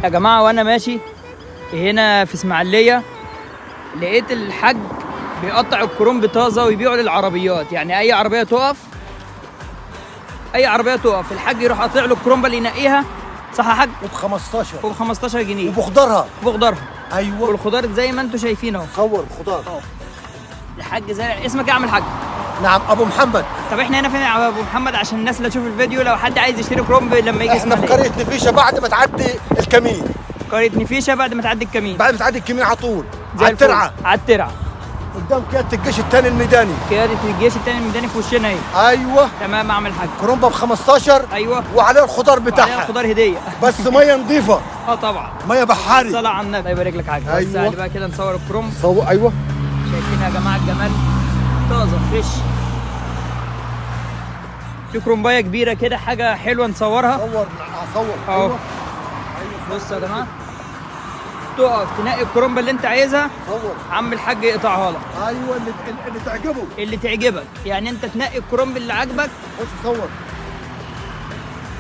يا جماعه وانا ماشي هنا في اسماعيليه لقيت الحاج بيقطع الكرنب طازه ويبيعه للعربيات. يعني اي عربيه تقف الحاج يروح قاطع له الكرنبه اللي ينقيها. صح يا حاج؟ وب 15 وب 15 جنيه وبخضرها. بخضرها. ايوه. والخضار زي ما انتم شايفين اهو. صور خضار. الحاج زارع. اسمك ايه يا عم الحاج؟ نعم ابو محمد. طب احنا هنا فين يا ابو محمد عشان الناس اللي تشوف الفيديو لو حد عايز يشتري كرنب لما يجي احنا في اسماعيليه؟ قريه نفيشه بعد ما تعدي الكمين. قريه نفيشه بعد ما تعدي الكمين. بعد ما تعدي الكمين على طول زي على الفل. الترعه. على الترعه قدام قياده الجيش الثاني الميداني. قياده الجيش الثاني الميداني في وشنا اهي. ايوه تمام اعمل حاجه. كرنبه ب 15. ايوه. وعليه الخضار وعليها بتاعها. الخضار هديه. بس ميه نظيفه. طبعا. ميه بحاري. صلاه على النبي. الله يبارك لك حاجه. أيوة. بس تعالي بقى كده نصور الكرنب. صور. ايوه شايفين يا جماعه الجمال طازه فريش. في كرنبايه كبيره كده حاجه حلوه نصورها. صور. اهو. ايوه بص يا جماعه تقف تنقي الكرنبه اللي انت عايزها. صور. عم الحاج يقطعها لك. ايوه اللي تعجبه. اللي تعجبك. يعني انت تنقي الكرنب اللي عاجبك. خش صور.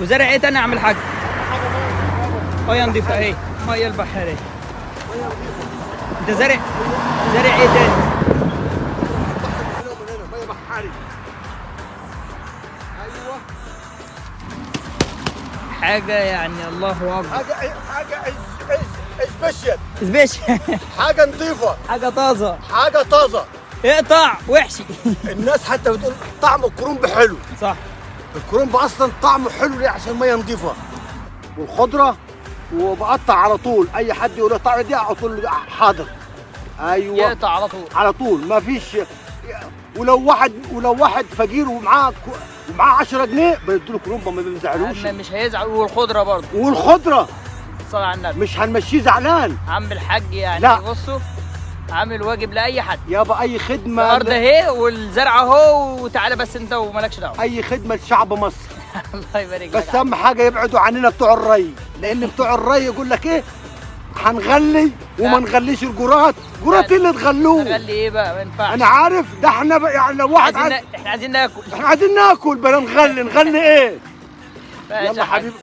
وزرع ايه تاني يا عم الحاج؟ ميه نضيفه اهي. ميه البحريه. انت زارع ايه تاني؟ ميه بحاري. ايوه حاجه يعني الله اكبر. حاجه سبيشال. حاجه نظيفه. حاجه طازه. حاجه طازه. اقطع وحشي. الناس حتى بتقول طعم الكرنب حلو. صح. الكرنب اصلا طعمه حلو ليه؟ عشان ميه نظيفه والخضره. وبقطع على طول. اي حد يقول له طعم دي على طول حاضر. ايوه يقطع على طول. على طول ما فيش. ولو واحد فقير ومعاه 10 جنيه بيدوا له كرنبه ما بيزعلوش. مش هيزعل. والخضره برضه. والخضره صلى على النبي. مش هنمشيه زعلان. عم الحاج يعني لا. بصوا عامل واجب لاي حد. يابا اي خدمه. الارض اهي والزرع اهو وتعالى بس انت ومالكش دعوه. اي خدمه لشعب مصر. الله يبارك لك. بس اهم حاجه يبعدوا عننا بتوع الري. لان بتوع الري يقول لك ايه؟ هنغلي وما نغليش الجرات. جرات اللي تغلوه. نغلي ايه بقى؟ ما ينفعش. انا عارف ده احنا يعني لو واحد احنا عايزين ناكل. احنا عايزين ناكل بلا نغلي ايه؟ ماشي يلا يا حاج. حبيبي.